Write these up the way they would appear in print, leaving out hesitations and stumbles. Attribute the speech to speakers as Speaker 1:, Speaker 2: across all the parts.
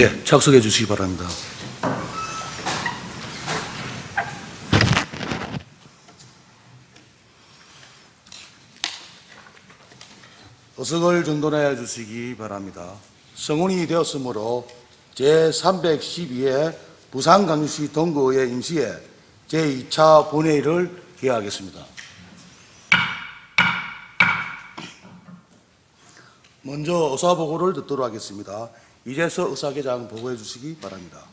Speaker 1: 예, 착석해 주시기 바랍니다. 의석을 정돈해 주시기 바랍니다. 성운이 되었으므로 제312회 부산광역시 동구의회 임시회 제2차 본회의를 개하겠습니다. 먼저 의사보고를 듣도록 하겠습니다. 이재서 의사계장 보고해 주시기 바랍니다.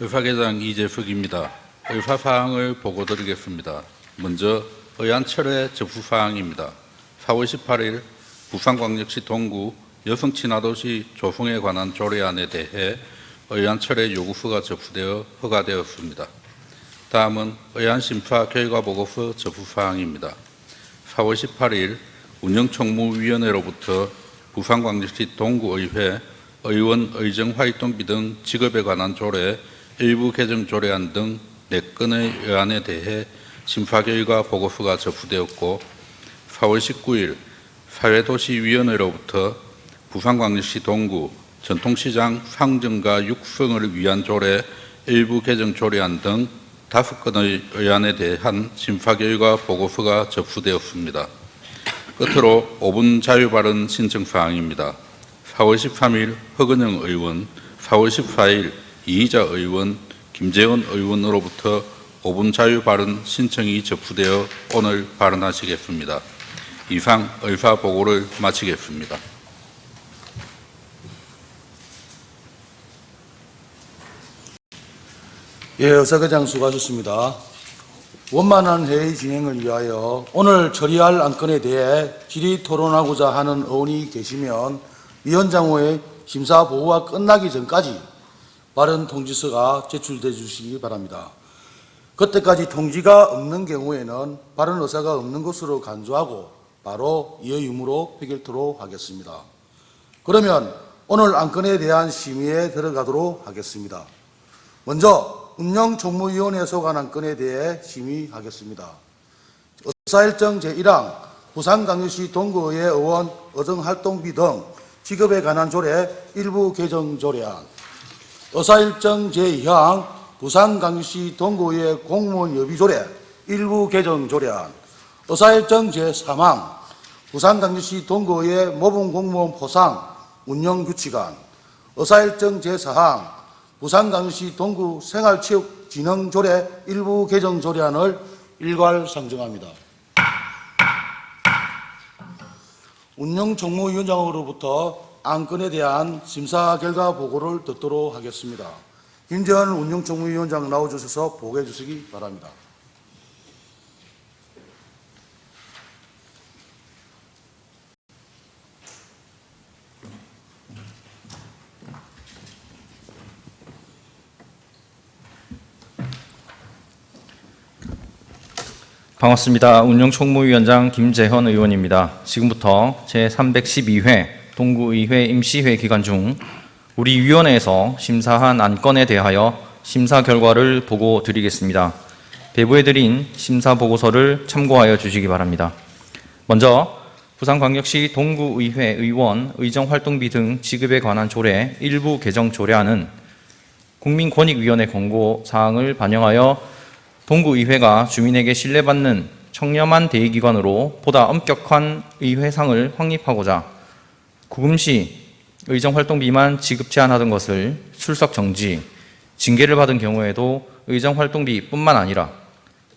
Speaker 2: 의사계장 이재석입니다. 의사사항을 보고드리겠습니다. 먼저 의안철의 접수사항입니다. 4월 18일 부산광역시 동구 여성친화도시 조성에 관한 조례안에 대해 의안철의 요구서가 접수되어 허가되었습니다. 다음은 의안심사 결과보고서 접수사항입니다. 4월 18일 운영총무위원회로부터 부산광역시 동구의회 의원 의정활동비 등 지급에 관한 조례, 일부 개정 조례안 등 4건의 의안에 대해 심사 결과 보고서가 접수되었고 4월 19일 사회도시위원회로부터 부산광역시 동구 전통시장 상정과 육성을 위한 조례, 일부 개정 조례안 등 5건의 의안에 대한 심사 결과 보고서가 접수되었습니다. 끝으로 5분 자유발언 신청사항입니다. 4월 13일 허근영 의원, 4월 14일 이희자 의원, 김재원 의원으로부터 5분 자유발언 신청이 접수되어 오늘 발언하시겠습니다. 이상 의사보고를 마치겠습니다.
Speaker 1: 예, 의사계장 수고하셨습니다. 원만한 회의 진행을 위하여 오늘 처리할 안건에 대해 질의 토론하고자 하는 의원이 계시면 위원장의 심사 보고가 끝나기 전까지 발언 통지서가 제출돼 주시기 바랍니다. 그때까지 통지가 없는 경우에는 발언 의사가 없는 것으로 간주하고 바로 이의 유무로 표결토록 하겠습니다. 그러면 오늘 안건에 대한 심의에 들어가도록 하겠습니다. 먼저 운영총무위원회 소관 안건에 대해 심의하겠습니다. 의사일정 제1항 부산광역시 동구의회 의원 의정활동비 등 지급에 관한 조례 일부 개정 조례안, 의사일정 제2항 부산광역시 동구의회 공무원 여비조례 일부 개정 조례안, 의사일정 제3항 부산광역시 동구의회 모범공무원 포상 운영규칙안, 의사일정 제4항 부산광역시 동구 생활체육진흥조례 일부 개정 조례안을 일괄 상정합니다. 운영총무위원장으로부터 안건에 대한 심사 결과 보고를 듣도록 하겠습니다. 김재원 운영총무위원장 나와주셔서 보고해 주시기 바랍니다.
Speaker 3: 반갑습니다. 운영총무위원장 김재현 의원입니다. 지금부터 제312회 동구의회 임시회 기간 중 우리 위원회에서 심사한 안건에 대하여 심사 결과를 보고 드리겠습니다. 배부해드린 심사 보고서를 참고하여 주시기 바랍니다. 먼저 부산광역시 동구의회 의원 의정활동비 등 지급에 관한 조례 일부 개정 조례안은 국민권익위원회 권고사항을 반영하여 동구의회가 주민에게 신뢰받는 청렴한 대의기관으로 보다 엄격한 의회상을 확립하고자 구금시 의정활동비만 지급 제한하던 것을 출석 정지, 징계를 받은 경우에도 의정활동비뿐만 아니라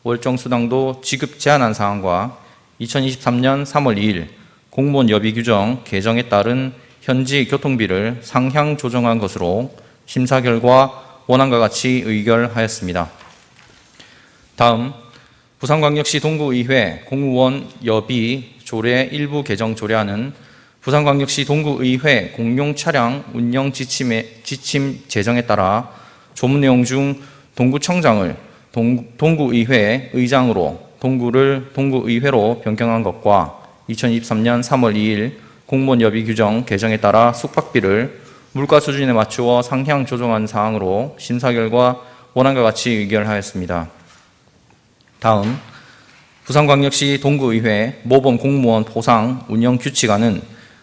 Speaker 3: 월정수당도 지급 제한한 사항과 2023년 3월 2일 공무원 여비 규정 개정에 따른 현지 교통비를 상향 조정한 것으로 심사 결과 원안과 같이 의결하였습니다. 다음 부산광역시 동구의회 공무원 여비 조례 일부 개정 조례안은 부산광역시 동구의회 공용차량 운영 지침 제정에 따라 조문 내용 중 동구청장을 동구의회 의장으로 동구를 동구의회로 변경한 것과 2023년 3월 2일 공무원 여비 규정 개정에 따라 숙박비를 물가 수준에 맞추어 상향 조정한 사항으로 심사 결과 원안과 같이 의결하였습니다. 다음 부산광역시 동구의회 모범 공무원 보상 운영 규칙안은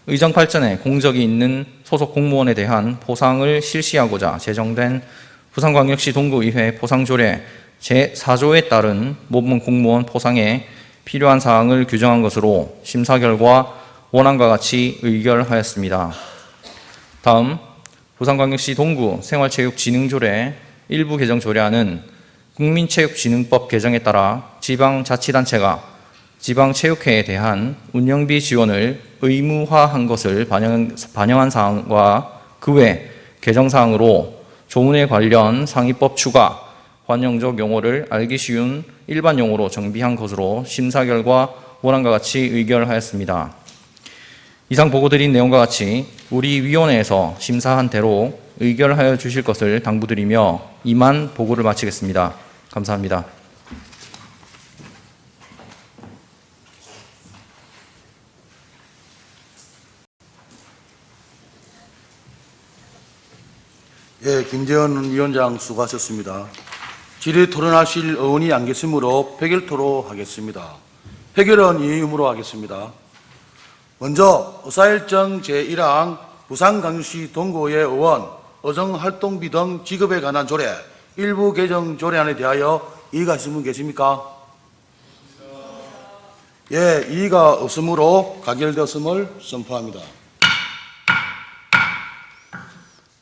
Speaker 3: 의정 발전에 공적이 있는 소속 공무원에 대한 보상을 실시하고자 제정된 부산광역시 동구의회 보상조례 제4조에 따른 모범 공무원 보상에 필요한 사항을 규정한 것으로 심사 결과 원안과 같이 의결하였습니다. 다음 부산광역시 동구 생활체육진흥조례 일부 개정 조례안은 국민체육진흥법 개정에 따라 지방자치단체가 지방체육회에 대한 운영비 지원을 의무화한 것을 반영한 사항과 그 외 개정사항으로 조문에 관련 상위법 추가, 관용적 용어를 알기 쉬운 일반 용어로 정비한 것으로 심사 결과 원안과 같이 의결하였습니다. 이상 보고드린 내용과 같이 우리 위원회에서 심사한 대로 의결하여 주실 것을 당부드리며 이만 보고를 마치겠습니다. 감사합니다.
Speaker 1: 예, 김재원 위원장 수고하셨습니다. 질의 토론하실 의원이 안 계시므로 표결토로 하겠습니다. 표결은 이 의무로 하겠습니다. 먼저 의사일정 제1항 부산광역시 동구의회 의원 의정활동비 등 지급에 관한 조례 일부 개정 조례안에 대하여 이의가 있으신 분 계십니까? 예, 이의가 없으므로 가결되었음을 선포합니다.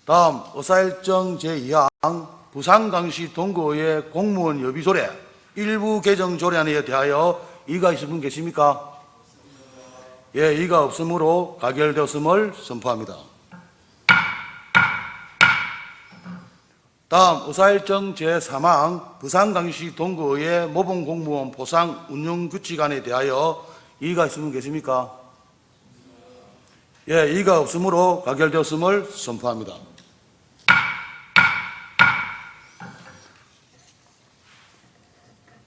Speaker 1: 다음 의사일정 제2항 부산광역시 동구의회 공무원 여비조례 일부 개정 조례안에 대하여 이의가 있으신 분 계십니까? 예, 이의가 없으므로 가결되었음을 선포합니다. 다음 의사일정 제3항 부산광역시 동구의회 모범공무원 보상 운영규칙안에 대하여 이의가 있으신 분 계십니까? 예, 이의가 없으므로 가결되었음을 선포합니다.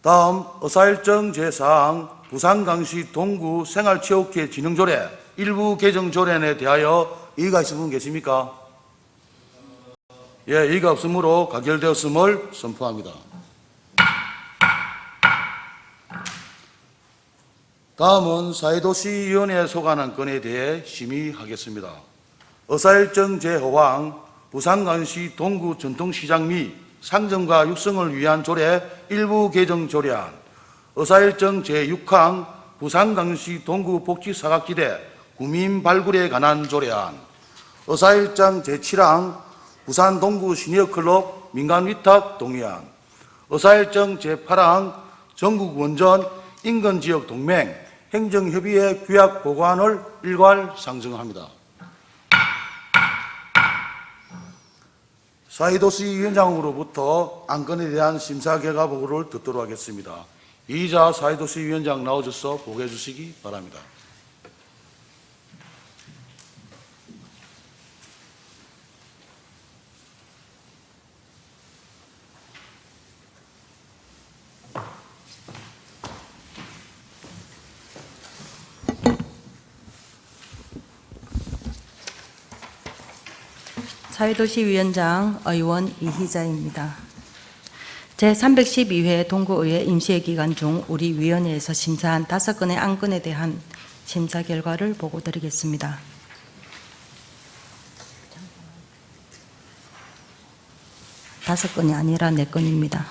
Speaker 1: 다음 의사일정 제4항 부산광역시 동구 생활체육회 진흥조례 일부 개정 조례안에 대하여 이의가 있으신 분 계십니까? 예, 이의가 없으므로 가결되었음을 선포합니다. 다음은 사회도시위원회에 소관한 건에 대해 심의하겠습니다. 의사일정 제5항 부산광역시 동구 전통시장 및 상정과 육성을 위한 조례 일부 개정 조례안, 의사일정 제6항 부산광역시 동구 복지사각지대 구민 발굴에 관한 조례안, 의사일정 제7항 부산 동구 시니어클럽 민간위탁 동의안, 의사일정 제8항 전국 원전 인근지역 동맹 행정협의회 규약 보고안을 일괄 상정합니다. 사회도시위원장으로부터 안건에 대한 심사 결과 보고를 듣도록 하겠습니다. 이의자 사회도시위원장 나오셔서 보고해 주시기 바랍니다.
Speaker 4: 사회도시위원장 의원 이희자입니다. 제312회 동구의회 임시회 기간 중 우리 위원회에서 심사한 5건의 안건에 대한 심사 결과를 보고드리겠습니다. 다섯 건이 아니라 4건입니다.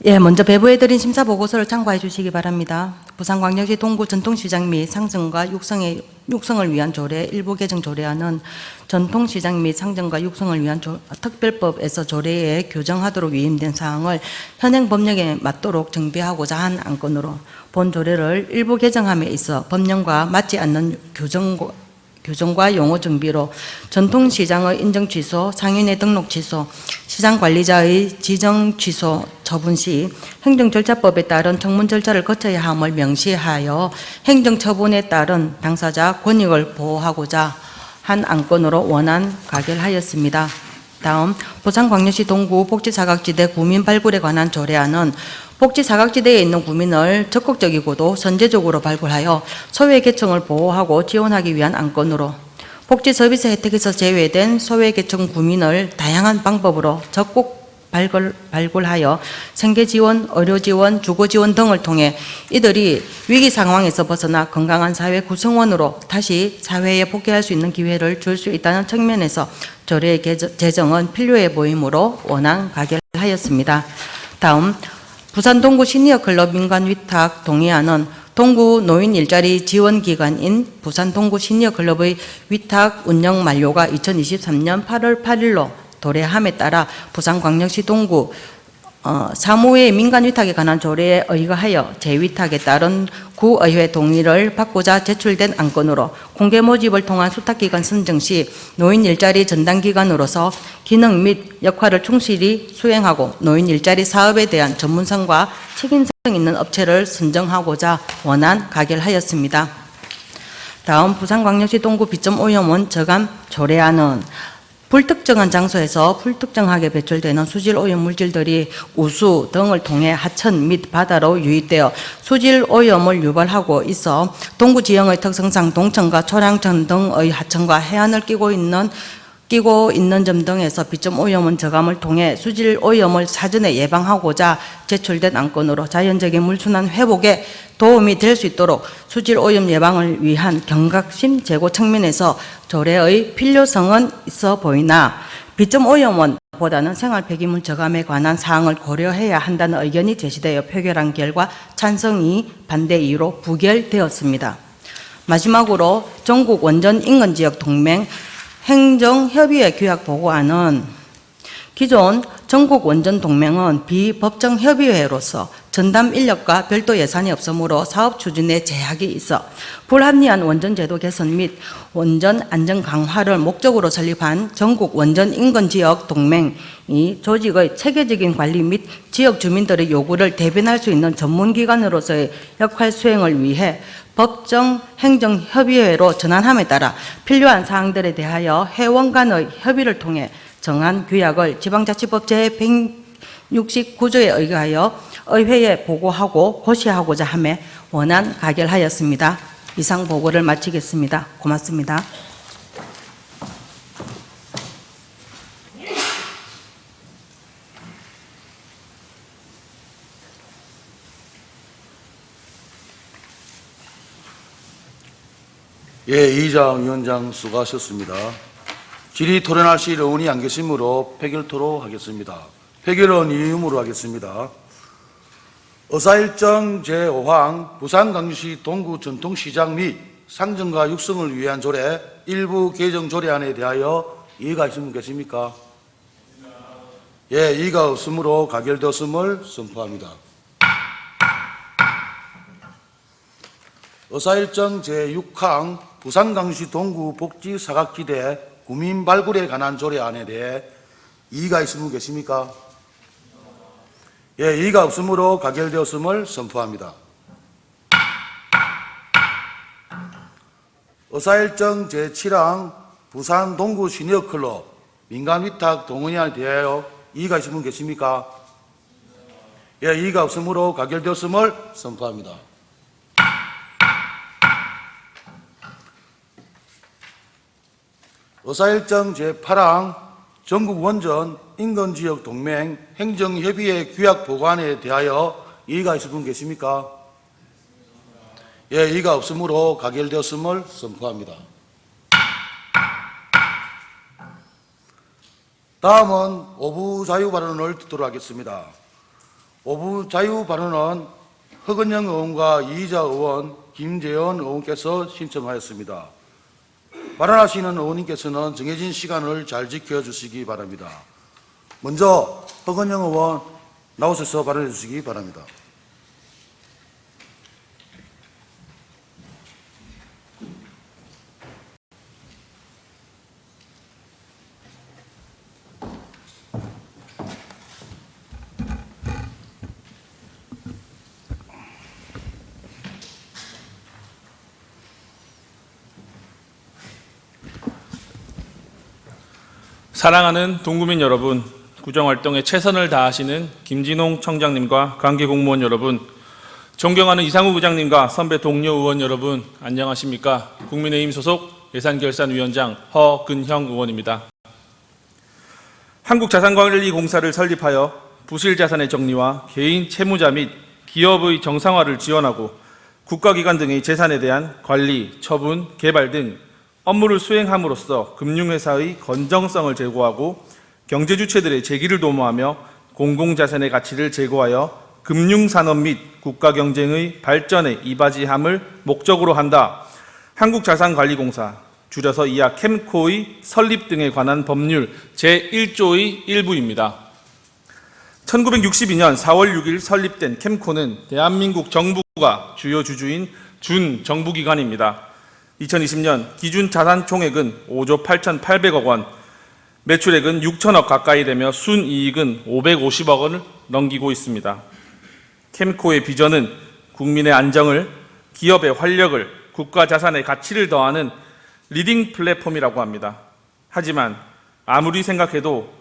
Speaker 4: 예, 먼저 배부해드린 심사보고서를 참고해 주시기 바랍니다. 부산광역시 동구 전통시장 및 상정과 육성을 위한 조례 일부 개정 조례안은 전통시장 및 상정과 육성을 위한 특별법에서 조례에 교정하도록 위임된 사항을 현행 법령에 맞도록 정비하고자 한 안건으로 본 조례를 일부 개정함에 있어 법령과 맞지 않는 교정과 용어 정비로 전통시장의 인정 취소, 상인의 등록 취소, 시장관리자의 지정 취소 처분 시 행정절차법에 따른 청문 절차를 거쳐야 함을 명시하여 행정처분에 따른 당사자 권익을 보호하고자 한 안건으로 원안 가결하였습니다. 다음 부산광역시 동구 복지사각지대 구민 발굴에 관한 조례안은 복지사각지대에 있는 구민을 적극적이고도 선제적으로 발굴하여 소외계층을 보호하고 지원하기 위한 안건으로 복지서비스 혜택에서 제외된 소외계층 구민을 다양한 방법으로 적극 발굴하여 생계 지원, 의료 지원, 주거 지원 등을 통해 이들이 위기 상황에서 벗어나 건강한 사회 구성원으로 다시 사회에 복귀할 수 있는 기회를 줄 수 있다는 측면에서 조례의 제정은 필요해 보이므로 원안 가결하였습니다. 다음 부산 동구 시니어 클럽 민간 위탁 동의안은 동구 노인 일자리 지원 기관인 부산 동구 시니어 클럽의 위탁 운영 만료가 2023년 8월 8일로 도래함에 따라 부산광역시 동구 사무의 민간 위탁에 관한 조례에 의거하여 재위탁에 따른 구의회 동의를 받고자 제출된 안건으로 공개 모집을 통한 수탁기관 선정 시 노인 일자리 전담기관으로서 기능 및 역할을 충실히 수행하고 노인 일자리 사업에 대한 전문성과 책임성 있는 업체를 선정하고자 원안 가결하였습니다. 다음 부산광역시 동구 비점오염원 저감 조례안은 불특정한 장소에서 불특정하게 배출되는 수질오염 물질들이 우수 등을 통해 하천 및 바다로 유입되어 수질오염을 유발하고 있어 동구 지형의 특성상 동천과 초량천 등의 하천과 해안을 끼고 있는 점 등에서 비점오염원 저감을 통해 수질오염을 사전에 예방하고자 제출된 안건으로 자연적인 물순환 회복에 도움이 될 수 있도록 수질오염 예방을 위한 경각심 제고 측면에서 조례의 필요성은 있어 보이나 비점오염원보다는 생활폐기물 저감에 관한 사항을 고려해야 한다는 의견이 제시되어 표결한 결과 찬성이 반대 이유로 부결되었습니다. 마지막으로 전국 원전 인근지역 동맹 행정협의회 규약보고안은 기존 전국 원전 동맹은 비법정 협의회로서 전담 인력과 별도 예산이 없으므로 사업 추진에 제약이 있어 불합리한 원전 제도 개선 및 원전 안전 강화를 목적으로 설립한 전국 원전 인근 지역 동맹이 조직의 체계적인 관리 및 지역 주민들의 요구를 대변할 수 있는 전문기관으로서의 역할 수행을 위해 법정 행정협의회로 전환함에 따라 필요한 사항들에 대하여 회원 간의 협의를 통해 정한 규약을 지방자치법 제169조에 의거하여 의회에 보고하고 고시하고자 하며 원안 가결하였습니다. 이상 보고를 마치겠습니다. 고맙습니다.
Speaker 1: 예, 이장 위원장 수고하셨습니다. 질의 토론하실 의원이 안 계시므로 표결 토로하겠습니다. 표결은 이음으로 하겠습니다. 의사일정 제5항 부산광역시 동구 전통시장 및 상정과 육성을 위한 조례 일부 개정 조례안에 대하여 이의가 있으면 계십니까? 예, 이의가 없으므로 가결되었음을 선포합니다. 의사일정 제6항 부산광역시 동구 복지사각지대 구민 발굴에 관한 조례안에 대해 이의가 있으면 계십니까? 예, 이의가 없으므로 가결되었음을 선포합니다. 의사일정 제7항 부산 동구 시니어클럽 민간위탁 동의안에 대하여 이의가 있으면 계십니까? 예, 이의가 없으므로 가결되었음을 선포합니다. 의사일정 제8항 전국 원전 인근지역 동맹 행정협의회 규약보고안에 대하여 이의가 있을 분 계십니까? 예, 이의가 없으므로 가결되었음을 선포합니다. 다음은 오부 자유 발언을 듣도록 하겠습니다. 오부 자유 발언은 허건영 의원과 이희자 의원, 김재현 의원께서 신청하였습니다. 발언하시는 의원님께서는 정해진 시간을 잘 지켜주시기 바랍니다. 먼저 허건영 의원 나오셔서 발언해 주시기 바랍니다.
Speaker 5: 사랑하는 동구민 여러분, 구정활동에 최선을 다하시는 김진홍 청장님과 관계공무원 여러분, 존경하는 이상우 부장님과 선배 동료 의원 여러분, 안녕하십니까? 국민의힘 소속 예산결산위원장 허근형 의원입니다. 한국자산관리공사를 설립하여 부실자산의 정리와 개인 채무자 및 기업의 정상화를 지원하고 국가기관 등의 재산에 대한 관리, 처분, 개발 등 업무를 수행함으로써 금융회사의 건정성을 제고하고 경제주체들의 재기를 도모하며 공공자산의 가치를 제고하여 금융산업 및 국가경쟁의 발전에 이바지함을 목적으로 한다. 한국자산관리공사, 줄여서 이하 캠코의 설립 등에 관한 법률 제1조의 일부입니다. 1962년 4월 6일 설립된 캠코는 대한민국 정부가 주요 주주인 준정부기관입니다. 2020년 기준 자산 총액은 5조 8,800억 원, 매출액은 6천억 가까이 되며 순이익은 550억 원을 넘기고 있습니다. 캠코의 비전은 국민의 안정을, 기업의 활력을, 국가 자산의 가치를 더하는 리딩 플랫폼이라고 합니다. 하지만 아무리 생각해도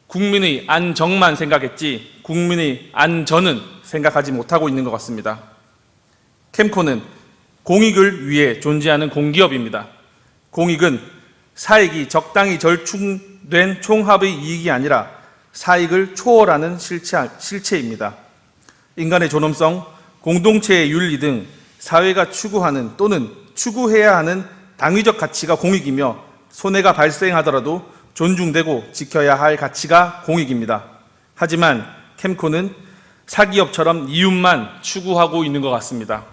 Speaker 5: 국민의 안정만 생각했지 국민의 안전은 생각하지 못하고 있는 것 같습니다. 캠코는 공익을 위해 존재하는 공기업입니다. 공익은 사익이 적당히 절충된 총합의 이익이 아니라 사익을 초월하는 실체입니다. 인간의 존엄성, 공동체의 윤리 등 사회가 추구하는 또는 추구해야 하는 당위적 가치가 공익이며 손해가 발생하더라도 존중되고 지켜야 할 가치가 공익입니다. 하지만 캠코는 사기업처럼 이윤만 추구하고 있는 것 같습니다.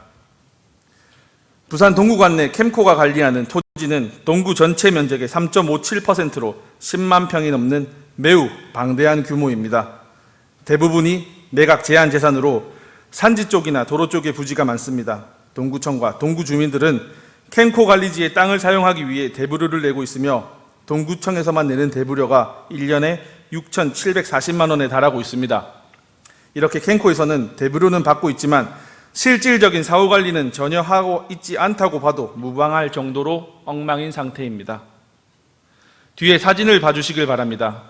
Speaker 5: 부산 동구관 내 캠코가 관리하는 토지는 동구 전체 면적의 3.57%로 10만 평이 넘는 매우 방대한 규모입니다. 대부분이 매각 제한 재산으로 산지 쪽이나 도로 쪽에 부지가 많습니다. 동구청과 동구 주민들은 캠코 관리지의 땅을 사용하기 위해 대부료를 내고 있으며 동구청에서만 내는 대부료가 1년에 6,740만 원에 달하고 있습니다. 이렇게 캠코에서는 대부료는 받고 있지만 실질적인 사후 관리는 전혀 하고 있지 않다고 봐도 무방할 정도로 엉망인 상태입니다. 뒤에 사진을 봐주시길 바랍니다.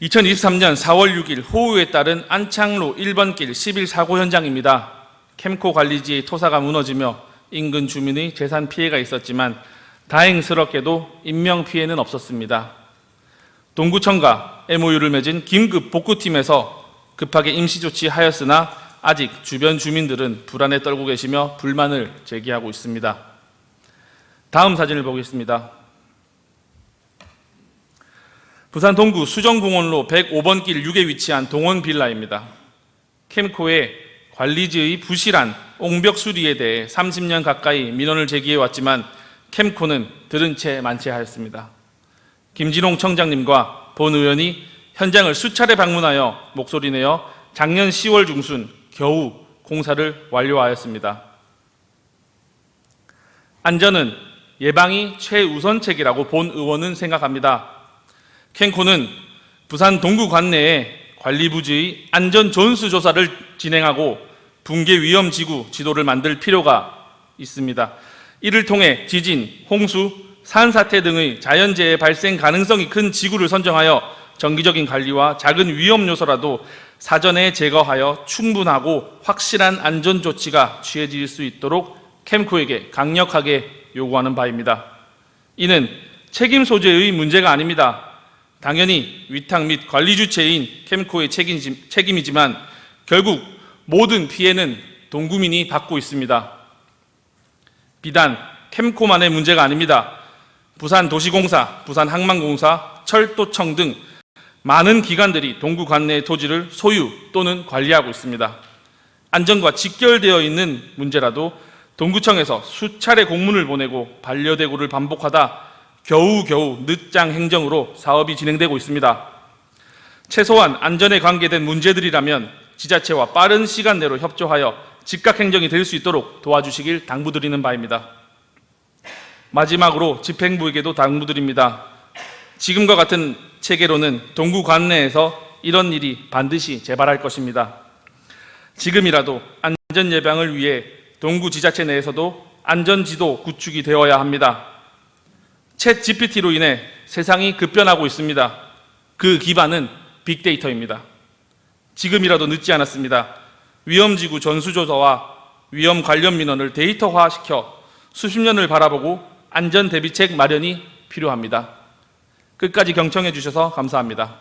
Speaker 5: 2023년 4월 6일 호우에 따른 안창로 1번길 10일 사고 현장입니다. 캠코 관리지의 토사가 무너지며 인근 주민의 재산 피해가 있었지만 다행스럽게도 인명피해는 없었습니다. 동구청과 MOU를 맺은 긴급 복구팀에서 급하게 임시조치하였으나 아직 주변 주민들은 불안에 떨고 계시며 불만을 제기하고 있습니다. 다음 사진을 보겠습니다. 부산 동구 수정공원로 105번 길 6에 위치한 동원 빌라입니다. 캠코의 관리지의 부실한 옹벽 수리에 대해 30년 가까이 민원을 제기해왔지만 캠코는 들은 채 만체하였습니다. 김진홍 청장님과 본 의원이 현장을 수차례 방문하여 목소리내어 작년 10월 중순 겨우 공사를 완료하였습니다. 안전은 예방이 최우선책이라고 본 의원은 생각합니다. 캠코는 부산 동구 관내에 관리부지의 안전 전수 조사를 진행하고 붕괴 위험 지구 지도를 만들 필요가 있습니다. 이를 통해 지진, 홍수, 산사태 등의 자연재해 발생 가능성이 큰 지구를 선정하여 정기적인 관리와 작은 위험 요소라도 사전에 제거하여 충분하고 확실한 안전 조치가 취해질 수 있도록 캠코에게 강력하게 요구하는 바입니다. 이는 책임 소재의 문제가 아닙니다. 당연히 위탁 및 관리 주체인 캠코의 책임이지만 결국 모든 피해는 동구민이 받고 있습니다. 비단 캠코만의 문제가 아닙니다. 부산도시공사, 부산항만공사, 철도청 등 많은 기관들이 동구 관내의 토지를 소유 또는 관리하고 있습니다. 안전과 직결되어 있는 문제라도 동구청에서 수차례 공문을 보내고 반려대고를 반복하다 겨우겨우 늦장 행정으로 사업이 진행되고 있습니다. 최소한 안전에 관계된 문제들이라면 지자체와 빠른 시간 내로 협조하여 즉각 행정이 될 수 있도록 도와주시길 당부드리는 바입니다. 마지막으로 집행부에게도 당부드립니다. 지금과 같은 체계로는 동구 관내에서 이런 일이 반드시 재발할 것입니다. 지금이라도 안전 예방을 위해 동구 지자체 내에서도 안전지도 구축이 되어야 합니다. 챗 GPT로 인해 세상이 급변하고 있습니다. 그 기반은 빅데이터입니다. 지금이라도 늦지 않았습니다. 위험지구 전수조사와 위험 관련 민원을 데이터화시켜 수십 년을 바라보고 안전대비책 마련이 필요합니다. 끝까지 경청해 주셔서 감사합니다.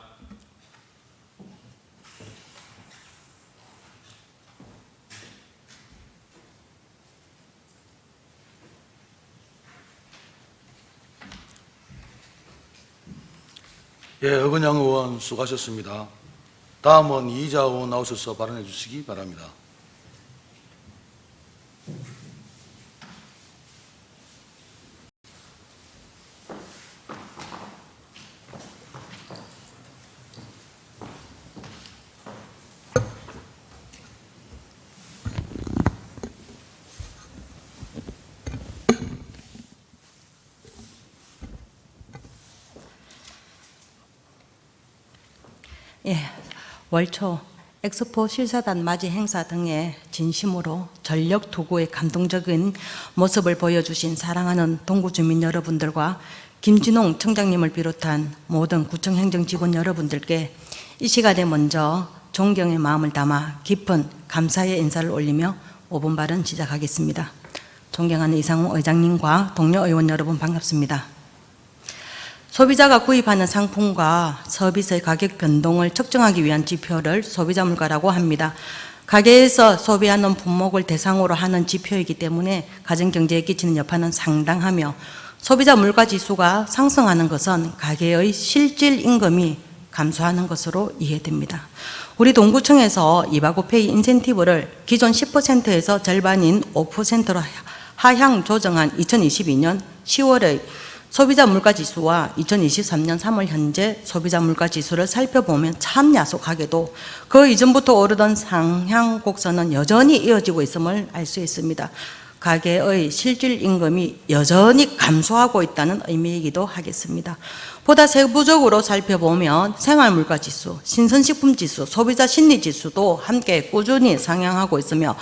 Speaker 1: 예, 어근양 의원 수고하셨습니다. 다음은 이희자 의원 나오셔서 발언해 주시기 바랍니다.
Speaker 4: 예, 월초 엑스포 실사단 맞이 행사 등에 진심으로 전력 투구의 감동적인 모습을 보여주신 사랑하는 동구 주민 여러분들과 김진홍 청장님을 비롯한 모든 구청 행정 직원 여러분들께 이 시간에 먼저 존경의 마음을 담아 깊은 감사의 인사를 올리며 5분 발언 시작하겠습니다. 존경하는 이상우 의장님과 동료 의원 여러분 반갑습니다. 소비자가 구입하는 상품과 서비스의 가격 변동을 측정하기 위한 지표를 소비자 물가라고 합니다. 가게에서 소비하는 품목을 대상으로 하는 지표이기 때문에 가정경제에 끼치는 여파는 상당하며 소비자 물가 지수가 상승하는 것은 가게의 실질 임금이 감소하는 것으로 이해됩니다. 우리 동구청에서 이바구페이 인센티브를 기존 10%에서 절반인 5%로 하향 조정한 2022년 10월의 소비자 물가지수와 2023년 3월 현재 소비자 물가지수를 살펴보면 참 야속하게도 그 이전부터 오르던 상향 곡선은 여전히 이어지고 있음을 알 수 있습니다. 가계의 실질 임금이 여전히 감소하고 있다는 의미이기도 하겠습니다. 보다 세부적으로 살펴보면 생활물가지수, 신선식품지수, 소비자 심리지수도 함께 꾸준히 상향하고 있으며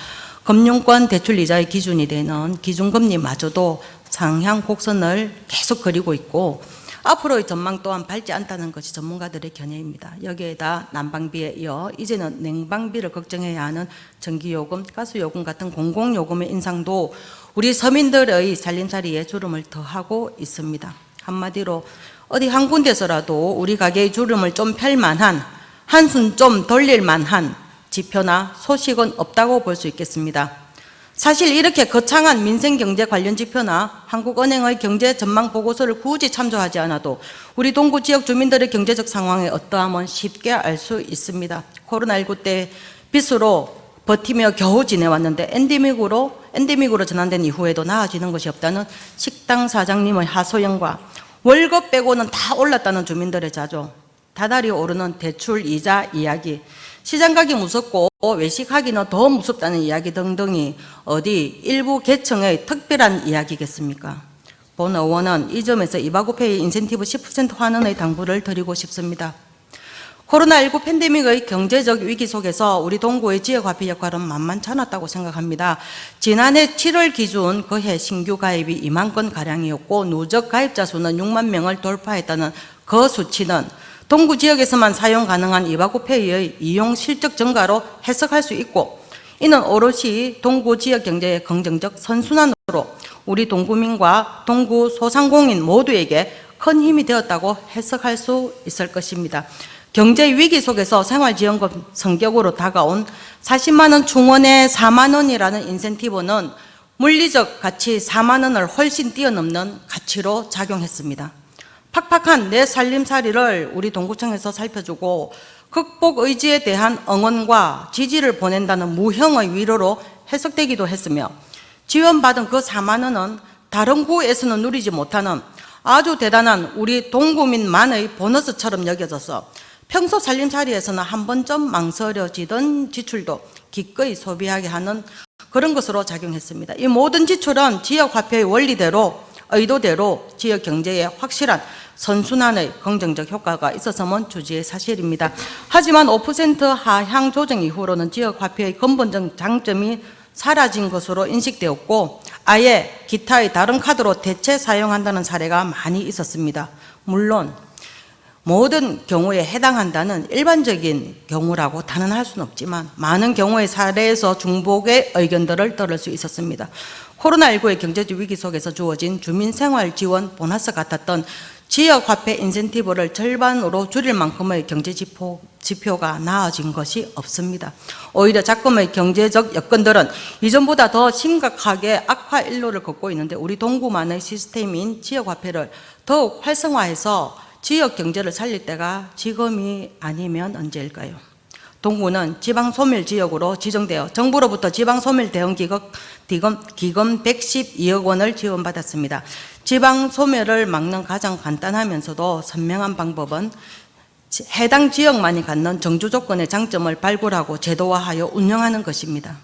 Speaker 4: 금융권 대출이자의 기준이 되는 기준금리마저도 상향 곡선을 계속 그리고 있고 앞으로의 전망 또한 밝지 않다는 것이 전문가들의 견해입니다. 여기에다 난방비에 이어 이제는 냉방비를 걱정해야 하는 전기요금, 가스요금 같은 공공요금의 인상도 우리 서민들의 살림살이에 주름을 더하고 있습니다. 한마디로 어디 한 군데서라도 우리 가게의 주름을 좀 펼 만한, 한숨 좀 돌릴 만한 지표나 소식은 없다고 볼 수 있겠습니다. 사실 이렇게 거창한 민생경제 관련 지표나 한국은행의 경제 전망 보고서를 굳이 참조하지 않아도 우리 동구 지역 주민들의 경제적 상황의 어떠함은 쉽게 알 수 있습니다. 코로나19 때 빚으로 버티며 겨우 지내왔는데 엔데믹으로 전환된 이후에도 나아지는 것이 없다는 식당 사장님의 하소연과 월급 빼고는 다 올랐다는 주민들의 자조, 다달이 오르는 대출 이자 이야기, 시장 가기 무섭고 외식하기는 더 무섭다는 이야기 등등이 어디 일부 계층의 특별한 이야기겠습니까? 본 의원은 이 점에서 이바구페이 인센티브 10% 환원의 당부를 드리고 싶습니다. 코로나19 팬데믹의 경제적 위기 속에서 우리 동구의 지역화폐 역할은 만만치 않았다고 생각합니다. 지난해 7월 기준 그해 신규 가입이 2만 건가량이었고 누적 가입자 수는 6만 명을 돌파했다는 그 수치는 동구 지역에서만 사용 가능한 이바구페이의 이용 실적 증가로 해석할 수 있고 이는 오롯이 동구 지역 경제의 긍정적 선순환으로 우리 동구민과 동구 소상공인 모두에게 큰 힘이 되었다고 해석할 수 있을 것입니다. 경제 위기 속에서 생활지원금 성격으로 다가온 40만 원 충원에 4만 원이라는 인센티브는 물리적 가치 4만 원을 훨씬 뛰어넘는 가치로 작용했습니다. 팍팍한 내 살림살이를 우리 동구청에서 살펴주고 극복 의지에 대한 응원과 지지를 보낸다는 무형의 위로로 해석되기도 했으며 지원받은 그 4만 원은 다른 구에서는 누리지 못하는 아주 대단한 우리 동구민만의 보너스처럼 여겨져서 평소 살림살이에서는 한 번쯤 망설여지던 지출도 기꺼이 소비하게 하는 그런 것으로 작용했습니다. 이 모든 지출은 지역화폐의 원리대로 의도대로 지역 경제에 확실한 선순환의 긍정적 효과가 있었음은 주지의 사실입니다. 하지만 5% 하향 조정 이후로는 지역화폐의 근본적 장점이 사라진 것으로 인식되었고 아예 기타의 다른 카드로 대체 사용한다는 사례가 많이 있었습니다. 물론 모든 경우에 해당한다는 일반적인 경우라고 단언할 수는 없지만 많은 경우의 사례에서 중복의 의견들을 들을 수 있었습니다. 코로나19의 경제적 위기 속에서 주어진 주민생활지원 보너스 같았던 지역화폐 인센티브를 절반으로 줄일 만큼의 경제 지표가 나아진 것이 없습니다. 오히려 작금의 경제적 여건들은 이전보다 더 심각하게 악화 일로를 걷고 있는데 우리 동구만의 시스템인 지역화폐를 더욱 활성화해서 지역 경제를 살릴 때가 지금이 아니면 언제일까요? 동구는 지방소멸 지역으로 지정되어 정부로부터 지방소멸 대응 기금 112억 원을 지원받았습니다. 지방소멸을 막는 가장 간단하면서도 선명한 방법은 해당 지역만이 갖는 정주 조건의 장점을 발굴하고 제도화하여 운영하는 것입니다.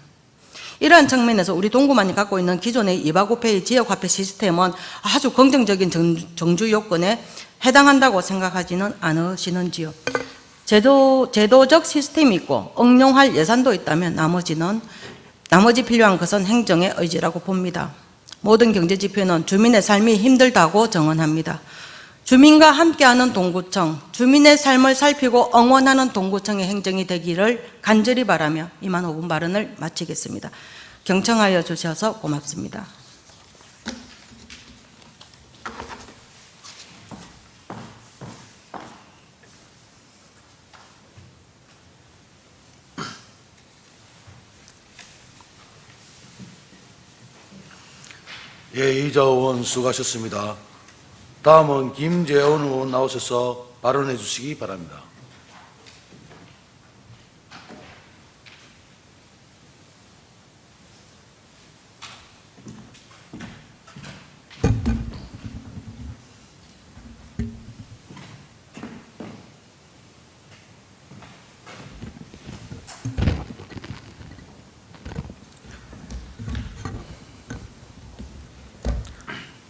Speaker 4: 이러한 측면에서 우리 동구만이 갖고 있는 기존의 이바구페이 지역화폐 시스템은 아주 긍정적인 정주 요건에 해당한다고 생각하지는 않으시는지요? 제도적 시스템이 있고 응용할 예산도 있다면 나머지 필요한 것은 행정의 의지라고 봅니다. 모든 경제지표는 주민의 삶이 힘들다고 정언합니다. 주민과 함께하는 동구청, 주민의 삶을 살피고 응원하는 동구청의 행정이 되기를 간절히 바라며 이만 5분 발언을 마치겠습니다. 경청하여 주셔서 고맙습니다.
Speaker 1: 예, 이자 의원 수고하셨습니다. 다음은 김재원 의원 나오셔서 발언해 주시기 바랍니다.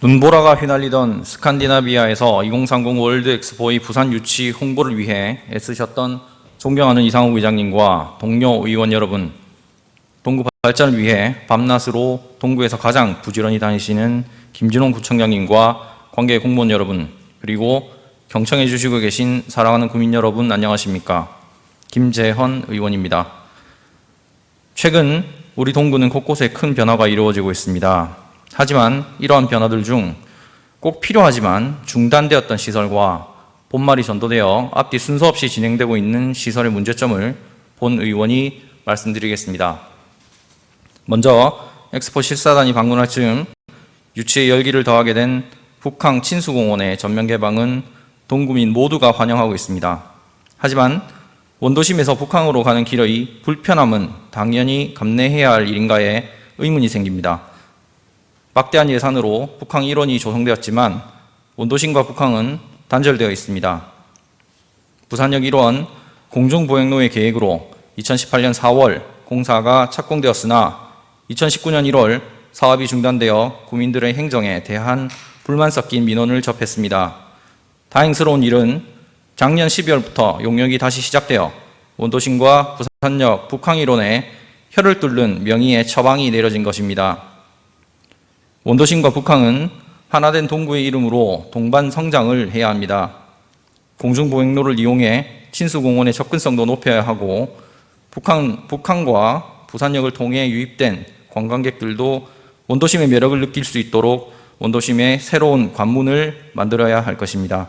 Speaker 3: 눈보라가 휘날리던 스칸디나비아에서 2030 월드 엑스포의 부산 유치 홍보를 위해 애쓰셨던 존경하는 이상욱 의장님과 동료 의원 여러분, 동구 발전을 위해 밤낮으로 동구에서 가장 부지런히 다니시는 김진홍 구청장님과 관계 공무원 여러분, 그리고 경청해 주시고 계신 사랑하는 구민 여러분 안녕하십니까? 김재헌 의원입니다. 최근 우리 동구는 곳곳에 큰 변화가 이루어지고 있습니다. 하지만 이러한 변화들 중 꼭 필요하지만 중단되었던 시설과 본말이 전도되어 앞뒤 순서 없이 진행되고 있는 시설의 문제점을 본 의원이 말씀드리겠습니다. 먼저 엑스포 실사단이 방문할 즈음 유치의 열기를 더하게 된 북항 친수공원의 전면 개방은 동구민 모두가 환영하고 있습니다. 하지만 원도심에서 북항으로 가는 길의 불편함은 당연히 감내해야 할 일인가에 의문이 생깁니다. 막대한 예산으로 북항 일원이 조성되었지만 원도심과 북항은 단절되어 있습니다. 부산역 1원 공중보행로의 계획으로 2018년 4월 공사가 착공되었으나 2019년 1월 사업이 중단되어 구민들의 행정에 대한 불만 섞인 민원을 접했습니다. 다행스러운 일은 작년 12월부터 용역이 다시 시작되어 원도심과 부산역 북항 1원에 혀를 뚫는 명의의 처방이 내려진 것입니다. 원도심과 북항은 하나된 동구의 이름으로 동반 성장을 해야 합니다. 공중보행로를 이용해 친수공원의 접근성도 높여야 하고 북항과 부산역을 통해 유입된 관광객들도 원도심의 매력을 느낄 수 있도록 원도심에 새로운 관문을 만들어야 할 것입니다.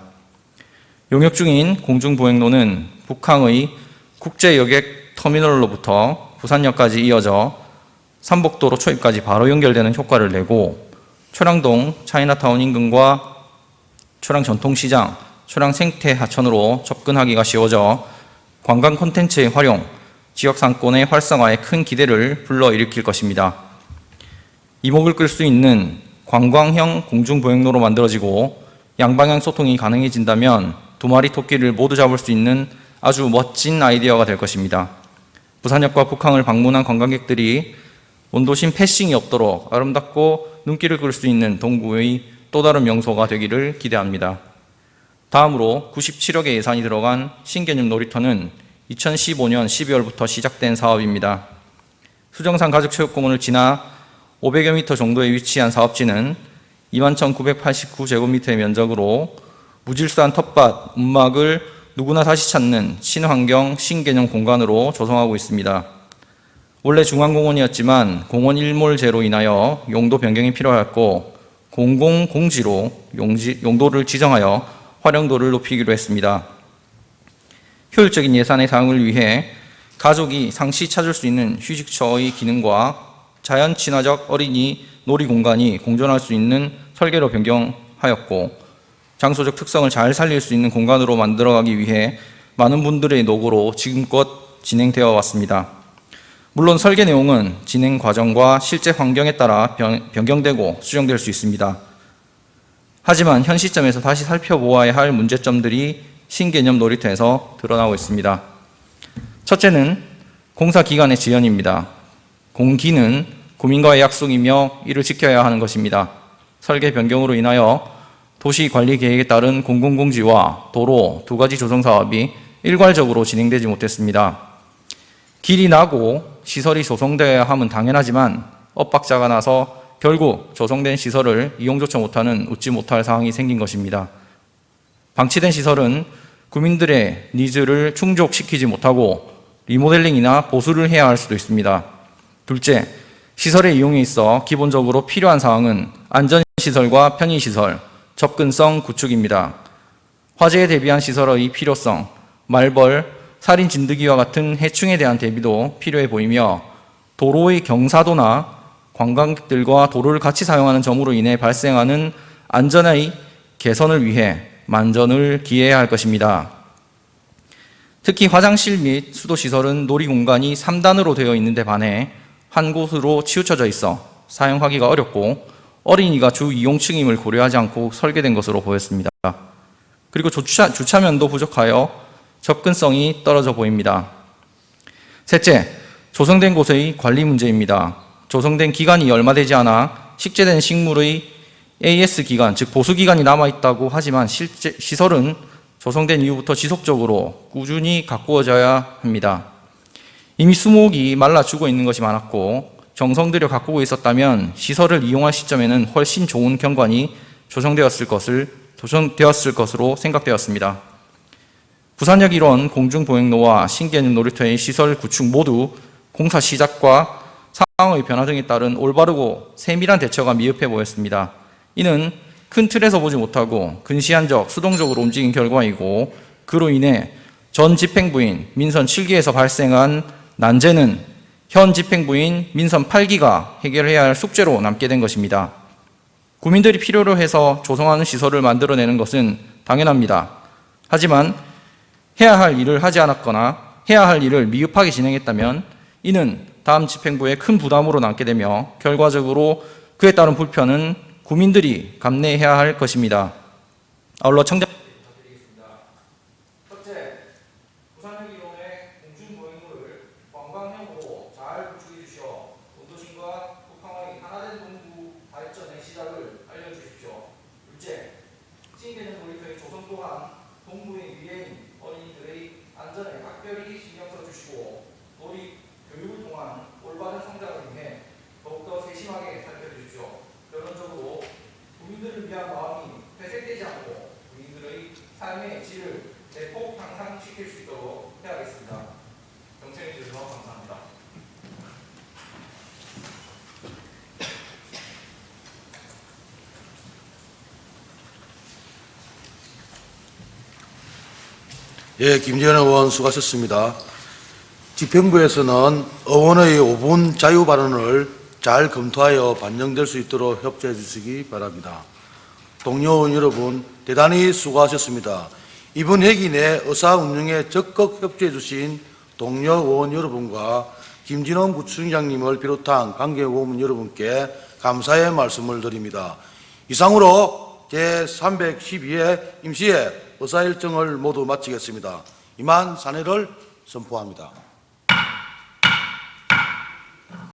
Speaker 3: 용역 중인 공중보행로는 북항의 국제여객 터미널로부터 부산역까지 이어져 삼복도로 초입까지 바로 연결되는 효과를 내고 초량동 차이나타운 인근과 초량 전통시장, 초량 생태 하천으로 접근하기가 쉬워져 관광 콘텐츠의 활용, 지역 상권의 활성화에 큰 기대를 불러일으킬 것입니다. 이목을 끌 수 있는 관광형 공중보행로로 만들어지고 양방향 소통이 가능해진다면 두 마리 토끼를 모두 잡을 수 있는 아주 멋진 아이디어가 될 것입니다. 부산역과 북항을 방문한 관광객들이 원도심 패싱이 없도록 아름답고 눈길을 끌 수 있는 동구의 또 다른 명소가 되기를 기대합니다. 다음으로 97억의 예산이 들어간 신개념 놀이터는 2015년 12월부터 시작된 사업입니다. 수정산 가족체육공원을 지나 500여 미터 정도에 위치한 사업지는 21,989제곱미터의 면적으로 무질서한 텃밭, 움막을 누구나 다시 찾는 친환경 신개념 공간으로 조성하고 있습니다. 원래 중앙공원이었지만 공원 일몰제로 인하여 용도 변경이 필요하였고 공공공지로 용도를 지정하여 활용도를 높이기로 했습니다. 효율적인 예산의 사용을 위해 가족이 상시 찾을 수 있는 휴식처의 기능과 자연 친화적 어린이 놀이 공간이 공존할 수 있는 설계로 변경하였고, 장소적 특성을 잘 살릴 수 있는 공간으로 만들어가기 위해 많은 분들의 노고로 지금껏 진행되어 왔습니다. 물론 설계 내용은 진행 과정과 실제 환경에 따라 변경되고 수정될 수 있습니다. 하지만 현 시점에서 다시 살펴보아야 할 문제점들이 신개념 놀이터에서 드러나고 있습니다. 첫째는 공사 기간의 지연입니다. 공기는 구민과의 약속이며 이를 지켜야 하는 것입니다. 설계 변경으로 인하여 도시관리계획에 따른 공공공지와 도로 두 가지 조성 사업이 일괄적으로 진행되지 못했습니다. 길이 나고 시설이 조성되어야 함은 당연하지만 엇박자가 나서 결국 조성된 시설을 이용조차 못하는 웃지 못할 상황이 생긴 것입니다. 방치된 시설은 구민들의 니즈를 충족시키지 못하고 리모델링이나 보수를 해야 할 수도 있습니다. 둘째, 시설의 이용에 있어 기본적으로 필요한 사항은 안전시설과 편의시설, 접근성 구축입니다. 화재에 대비한 시설의 필요성, 말벌, 살인 진드기와 같은 해충에 대한 대비도 필요해 보이며, 도로의 경사도나 관광객들과 도로를 같이 사용하는 점으로 인해 발생하는 안전의 개선을 위해 만전을 기해야 할 것입니다. 특히 화장실 및 수도시설은 놀이공간이 3단으로 되어 있는데 반해 한 곳으로 치우쳐져 있어 사용하기가 어렵고 어린이가 주 이용층임을 고려하지 않고 설계된 것으로 보였습니다. 그리고 주차면도 부족하여 접근성이 떨어져 보입니다. 셋째, 조성된 곳의 관리 문제입니다. 조성된 기간이 얼마 되지 않아 식재된 식물의 AS 기간, 즉 보수 기간이 남아있다고 하지만 실제 시설은 조성된 이후부터 지속적으로 꾸준히 가꾸어져야 합니다. 이미 수목이 말라 죽어 있는 것이 많았고 정성 들여 가꾸고 있었다면 시설을 이용할 시점에는 훨씬 좋은 경관이 조성되었을 것으로 생각되었습니다. 부산역 1원 공중보행로와 신개념 놀이터의 시설 구축 모두 공사 시작과 상황의 변화 등에 따른 올바르고 세밀한 대처가 미흡해 보였습니다. 이는 큰 틀에서 보지 못하고 근시안적, 수동적으로 움직인 결과이고, 그로 인해 전 집행부인 민선 7기에서 발생한 난제는 현 집행부인 민선 8기가 해결해야 할 숙제로 남게 된 것입니다. 구민들이 필요로 해서 조성하는 시설을 만들어내는 것은 당연합니다. 하지만 해야 할 일을 하지 않았거나 해야 할 일을 미흡하게 진행했다면 이는 다음 집행부에 큰 부담으로 남게 되며 결과적으로 그에 따른 불편은 구민들이 감내해야 할 것입니다. 아울러 부탁드리겠습니다. 첫째, 부산역 1호의 공중보행로를 관광형으로 잘 구축해 주시어 본도심과 북항의 하나된 동구 발전의 시작을 알려주십시오. 둘째, 신개념 놀이터의 조성 또한 동구의 미래인 어린이들의 안전에 각별히 신경 써주시고 놀이 교육을 통한 올바른 성장을 위해 더욱더 세심하게 살펴주십시오. 결론적으로 국민들을 위한 마음이 퇴색되지 않고 국민들의 삶의 질을 대폭 향상시킬 수 있도록 해야겠습니다. 경청해 주셔서 감사합니다.
Speaker 1: 예, 김재현 의원 수고하셨습니다. 집행부에서는 의원의 5분 자유 발언을 잘 검토하여 반영될 수 있도록 협조해 주시기 바랍니다. 동료 의원 여러분, 대단히 수고하셨습니다. 이번 회기 내 의사 운영에 적극 협조해 주신 동료 의원 여러분과 김진원 구청장님을 비롯한 관계 의원 여러분께 감사의 말씀을 드립니다. 이상으로 제312회 임시회 의사 일정을 모두 마치겠습니다. 이만 사내를 선포합니다.